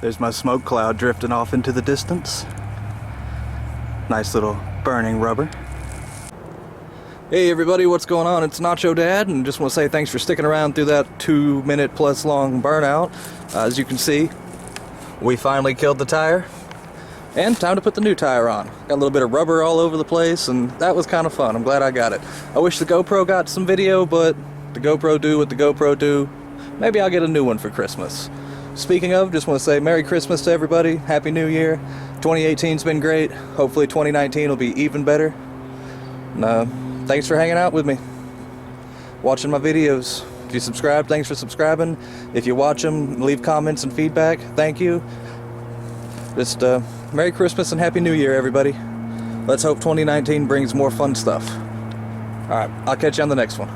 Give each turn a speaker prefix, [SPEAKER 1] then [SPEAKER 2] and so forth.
[SPEAKER 1] There's my smoke cloud drifting off into the distance. Nice little burning rubber. Hey everybody, what's going on? It's Nacho Dad, and just want to say thanks for sticking around through that 2-minute plus long burnout. As you can see, we finally killed the tire, and time to put the new tire on. Got a little bit of rubber all over the place, and that was kind of fun. I'm glad I got it. I wish the GoPro got some video, but the GoPro do what the GoPro do. Maybe I'll get a new one for Christmas. Speaking of, just want to say Merry Christmas to everybody. Happy New Year. 2018's been great. Hopefully 2019 will be even better. And, thanks for hanging out with me, watching my videos. If you subscribe, thanks for subscribing. If you watch them, leave comments and feedback, thank you. Just Merry Christmas and Happy New Year, everybody. Let's hope 2019 brings more fun stuff. Alright, I'll catch you on the next one.